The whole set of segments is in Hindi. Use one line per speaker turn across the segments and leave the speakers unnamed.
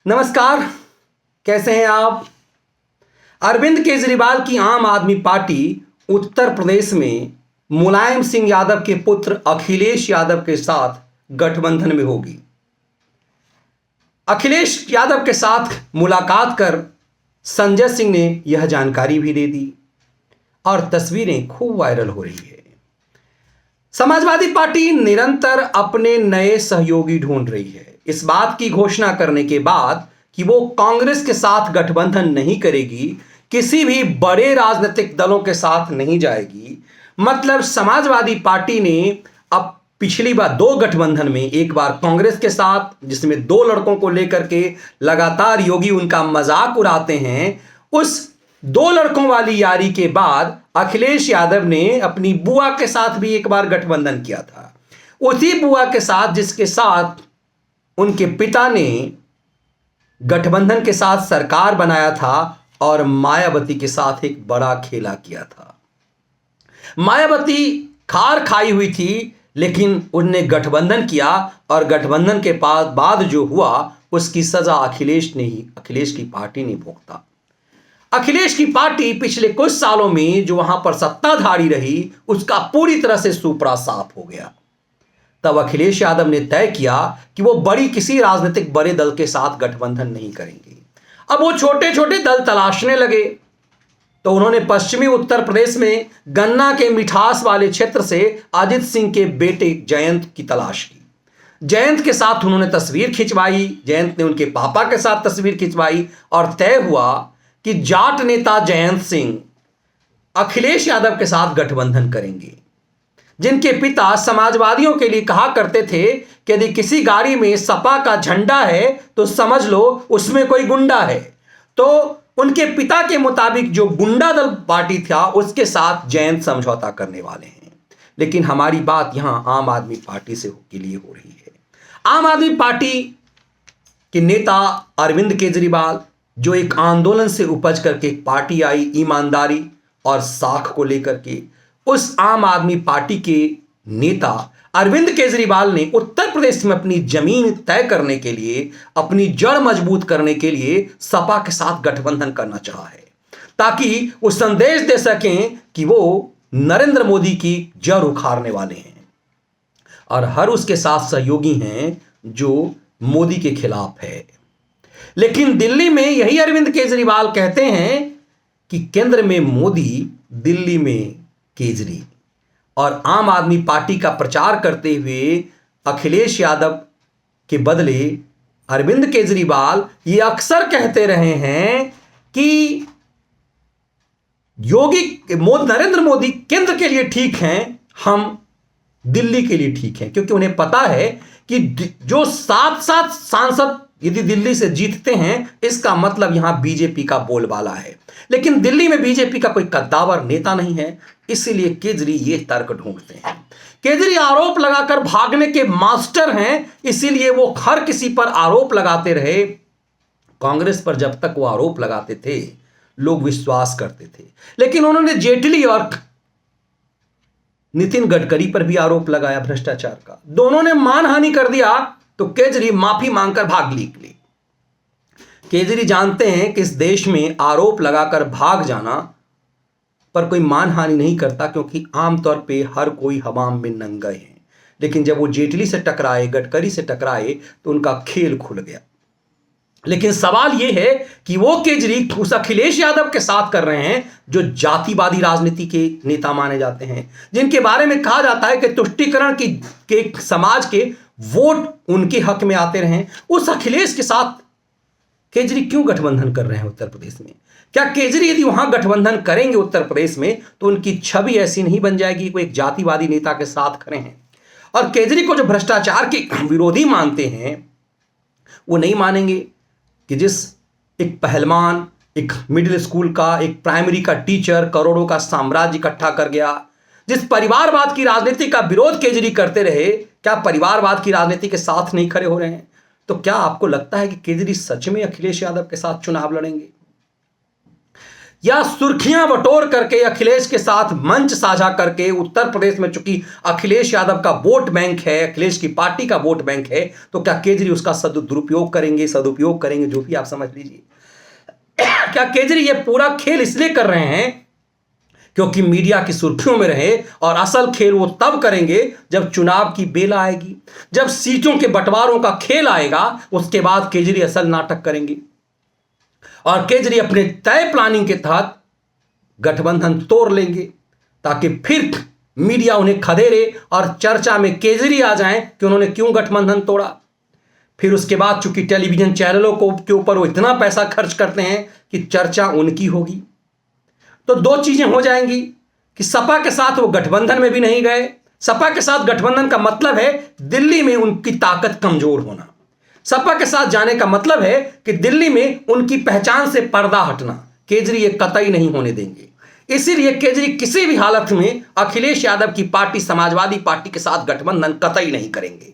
नमस्कार। कैसे हैं आप? अरविंद केजरीवाल की आम आदमी पार्टी उत्तर प्रदेश में मुलायम सिंह यादव के पुत्र अखिलेश यादव के साथ गठबंधन में होगी। अखिलेश यादव के साथ मुलाकात कर संजय सिंह ने यह जानकारी भी दे दी और तस्वीरें खूब वायरल हो रही है। समाजवादी पार्टी निरंतर अपने नए सहयोगी ढूंढ रही है। इस बात की घोषणा करने के बाद कि वो कांग्रेस के साथ गठबंधन नहीं करेगी, किसी भी बड़े राजनीतिक दलों के साथ नहीं जाएगी। मतलब समाजवादी पार्टी ने अब पिछली बार दो गठबंधन में, एक बार कांग्रेस के साथ जिसमें दो लड़कों को लेकर के लगातार योगी उनका मजाक उड़ाते हैं, उस दो लड़कों वाली यारी के बाद अखिलेश यादव ने अपनी बुआ के साथ भी एक बार गठबंधन किया था। उसी बुआ के साथ जिसके साथ उनके पिता ने गठबंधन के साथ सरकार बनाया था और मायावती के साथ एक बड़ा खेला किया था। मायावती खार खाई हुई थी, लेकिन उनने गठबंधन किया और गठबंधन के बाद जो हुआ उसकी सजा अखिलेश की पार्टी ने भुगता। अखिलेश की पार्टी पिछले कुछ सालों में जो वहां पर सत्ताधारी रही, उसका पूरी तरह से सुपड़ा साफ हो गया। तब अखिलेश यादव ने तय किया कि वो किसी राजनीतिक बड़े दल के साथ गठबंधन नहीं करेंगे। अब वो छोटे छोटे दल तलाशने लगे, तो उन्होंने पश्चिमी उत्तर प्रदेश में गन्ना के मिठास वाले क्षेत्र से अजित सिंह के बेटे जयंत की तलाश की। जयंत के साथ उन्होंने तस्वीर खिंचवाई, जयंत ने उनके पापा के साथ तस्वीर खिंचवाई और तय हुआ कि जाट नेता जयंत सिंह अखिलेश यादव के साथ गठबंधन करेंगे, जिनके पिता समाजवादियों के लिए कहा करते थे कि यदि किसी गाड़ी में सपा का झंडा है तो समझ लो उसमें कोई गुंडा है। तो उनके पिता के मुताबिक जो गुंडा दल पार्टी था उसके साथ जयंत समझौता करने वाले हैं। लेकिन हमारी बात यहां आम आदमी पार्टी के लिए हो रही है। आम आदमी पार्टी के नेता अरविंद केजरीवाल, जो एक आंदोलन से उपज करके एक पार्टी आई ईमानदारी और साख को लेकर के, उस आम आदमी पार्टी के नेता अरविंद केजरीवाल ने उत्तर प्रदेश में अपनी जमीन तय करने के लिए, अपनी जड़ मजबूत करने के लिए सपा के साथ गठबंधन करना चाहा है, ताकि वो संदेश दे सकें कि वो नरेंद्र मोदी की जड़ उखाड़ने वाले हैं और हर उसके साथ सहयोगी हैं जो मोदी के खिलाफ है। लेकिन दिल्ली में यही अरविंद केजरीवाल कहते हैं कि केंद्र में मोदी, दिल्ली में केजरी, और आम आदमी पार्टी का प्रचार करते हुए अखिलेश यादव के बदले अरविंद केजरीवाल ये अक्सर कहते रहे हैं कि नरेंद्र मोदी केंद्र के लिए ठीक हैं, हम दिल्ली के लिए ठीक हैं, क्योंकि उन्हें पता है कि जो 7 सांसद यदि दिल्ली से जीतते हैं, इसका मतलब यहां बीजेपी का बोलबाला है। लेकिन दिल्ली में बीजेपी का कोई कद्दावर नेता नहीं है, इसीलिए केजरी ये तर्क ढूंढते हैं। केजरी आरोप लगाकर भागने के मास्टर हैं, इसीलिए वो हर किसी पर आरोप लगाते रहे। कांग्रेस पर जब तक वो आरोप लगाते थे लोग विश्वास करते थे, लेकिन उन्होंने जेटली और नितिन गडकरी पर भी आरोप लगाया भ्रष्टाचार का। दोनों ने मानहानि कर दिया तो केजरी माफी मांगकर भाग निकले। केजरी जानते हैं कि इस देश में आरोप लगाकर भाग जाना पर कोई मानहानि नहीं करता, क्योंकि आमतौर पे हर कोई हवाम में नंगे हैं। लेकिन जब वो जेटली से टकराए, गडकरी से टकराए, तो उनका खेल खुल गया। लेकिन सवाल यह है कि वो केजरी उस अखिलेश यादव के साथ कर रहे हैं जो जातिवादी राजनीति के नेता माने जाते हैं, जिनके बारे में कहा जाता है कि तुष्टीकरण के समाज के वोट उनके हक में आते रहे। उस अखिलेश के साथ केजरी क्यों गठबंधन कर रहे हैं उत्तर प्रदेश में? क्या केजरी यदि वहां गठबंधन करेंगे उत्तर प्रदेश में तो उनकी छवि ऐसी नहीं बन जाएगी वो एक जातिवादी नेता के साथ खड़े हैं? और केजरी को जो भ्रष्टाचार के विरोधी मानते हैं, वो नहीं मानेंगे कि जिस एक पहलवान, एक मिडिल स्कूल का, एक प्राइमरी का टीचर करोड़ों का साम्राज्य इकट्ठा कर गया, जिस परिवारवाद की राजनीति का विरोध केजरी करते रहे, क्या परिवारवाद की राजनीति के साथ नहीं खड़े हो रहे हैं? तो क्या आपको लगता है कि केजरी सच में अखिलेश यादव के साथ चुनाव लड़ेंगे? या सुर्खियां बटोर करके अखिलेश के साथ मंच साझा करके उत्तर प्रदेश में, चूंकि अखिलेश यादव का वोट बैंक है, अखिलेश की पार्टी का वोट बैंक है, तो क्या केजरी उसका दुरुपयोग करेंगे, सदुपयोग करेंगे, जो भी आप समझ लीजिए। क्या केजरी ये पूरा खेल इसलिए कर रहे हैं क्योंकि मीडिया की सुर्खियों में रहे, और असल खेल वो तब करेंगे जब चुनाव की बेला आएगी, जब सीटों के बंटवारों का खेल आएगा, उसके बाद केजरी असल नाटक करेंगे। और केजरी अपने तय प्लानिंग के तहत गठबंधन तोड़ लेंगे, ताकि फिर मीडिया उन्हें खदेड़े और चर्चा में केजरी आ जाएं कि उन्होंने क्यों गठबंधन तोड़ा। फिर उसके बाद चूंकि टेलीविजन चैनलों को के ऊपर वो इतना पैसा खर्च करते हैं कि चर्चा उनकी होगी, तो दो चीजें हो जाएंगी कि सपा के साथ वो गठबंधन में भी नहीं गए। सपा के साथ गठबंधन का मतलब है दिल्ली में उनकी ताकत कमजोर होना। सपा के साथ जाने का मतलब है कि दिल्ली में उनकी पहचान से पर्दा हटना। केजरी ये कतई नहीं होने देंगे। इसीलिए केजरी किसी भी हालत में अखिलेश यादव की पार्टी समाजवादी पार्टी के साथ गठबंधन कतई नहीं करेंगे।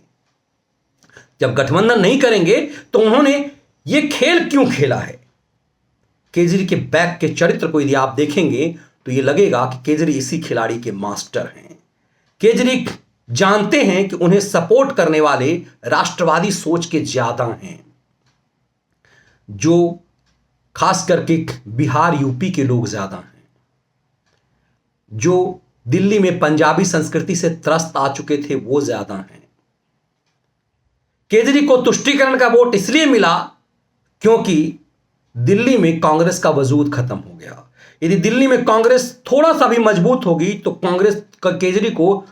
जब गठबंधन नहीं करेंगे तो उन्होंने ये खेल क्यों खेला है? केजरी के बैक के चरित्र को यदि आप देखेंगे तो ये लगेगा कि केजरी इसी खिलाड़ी के मास्टर हैं। केजरी जानते हैं कि उन्हें सपोर्ट करने वाले राष्ट्रवादी सोच के ज्यादा हैं, जो खास करके बिहार यूपी के लोग ज्यादा हैं, जो दिल्ली में पंजाबी संस्कृति से त्रस्त आ चुके थे वो ज्यादा हैं। केजरी को तुष्टीकरण का वोट इसलिए मिला क्योंकि दिल्ली में कांग्रेस का वजूद खत्म हो गया। यदि दिल्ली में कांग्रेस थोड़ा सा भी मजबूत होगी तो कांग्रेस का केजरी को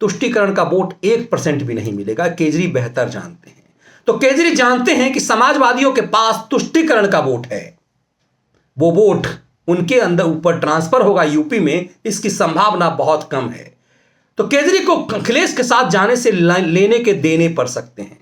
तुष्टीकरण का वोट 1% भी नहीं मिलेगा। केजरी बेहतर जानते हैं। तो केजरी जानते हैं कि समाजवादियों के पास तुष्टीकरण का वोट है, वो वोट उनके अंदर ऊपर ट्रांसफर होगा यूपी में, इसकी संभावना बहुत कम है। तो केजरी को अखिलेश के साथ जाने से लेने के देने पड़ सकते हैं,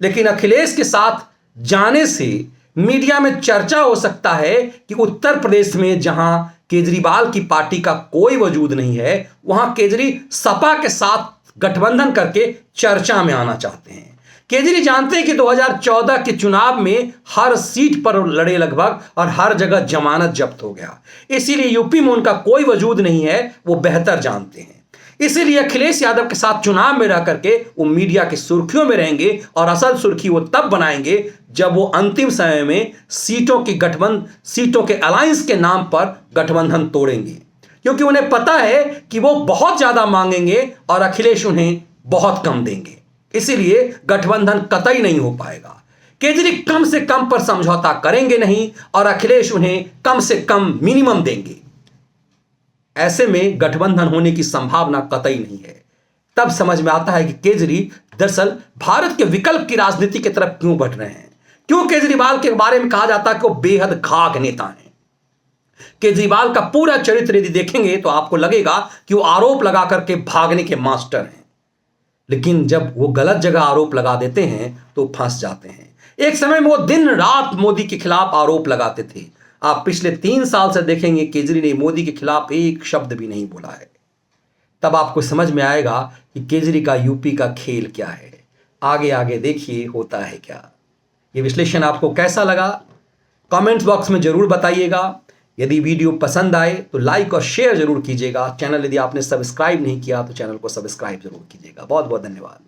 लेकिन अखिलेश के साथ जाने से मीडिया में चर्चा हो सकता है कि उत्तर प्रदेश में जहां केजरीवाल की पार्टी का कोई वजूद नहीं है, वहां केजरी सपा के साथ गठबंधन करके चर्चा में आना चाहते हैं। केजरी जानते हैं कि 2014 के चुनाव में हर सीट पर लड़े लगभग, और हर जगह जमानत जब्त हो गया, इसीलिए यूपी में उनका कोई वजूद नहीं है, वो बेहतर जानते हैं। इसीलिए अखिलेश यादव के साथ चुनाव में रह करके वो मीडिया की सुर्खियों में रहेंगे, और असल सुर्खी वो तब बनाएंगे जब वो अंतिम समय में सीटों के अलायंस के नाम पर गठबंधन तोड़ेंगे, क्योंकि उन्हें पता है कि वो बहुत ज्यादा मांगेंगे और अखिलेश उन्हें बहुत कम देंगे। इसीलिए गठबंधन कतई नहीं हो पाएगा। केजरी कम से कम पर समझौता करेंगे नहीं, और अखिलेश उन्हें कम से कम मिनिमम देंगे। ऐसे में गठबंधन होने की संभावना कतई नहीं है। तब समझ में आता है कि केजरी दरअसल भारत के विकल्प की राजनीति की तरफ क्यों बढ़ रहे हैं। क्यों केजरीवाल के बारे में कहा जाता है कि वो बेहद घाघ नेता हैं। केजरीवाल का पूरा चरित्र यदि देखेंगे तो आपको लगेगा कि वो आरोप लगा करके भागने के मास्टर हैं, लेकिन जब वो गलत जगह आरोप लगा देते हैं तो फंस जाते हैं। एक समय में वो दिन रात मोदी के खिलाफ आरोप लगाते थे। आप पिछले 3 साल से देखेंगे केजरी ने मोदी के खिलाफ एक शब्द भी नहीं बोला है। तब आपको समझ में आएगा कि केजरी का यूपी का खेल क्या है। आगे आगे देखिए होता है क्या। ये विश्लेषण आपको कैसा लगा, कमेंट्स बॉक्स में जरूर बताइएगा। यदि वीडियो पसंद आए तो लाइक और शेयर जरूर कीजिएगा। चैनल यदि आपने सब्सक्राइब नहीं किया तो चैनल को सब्सक्राइब जरूर कीजिएगा। बहुत बहुत धन्यवाद।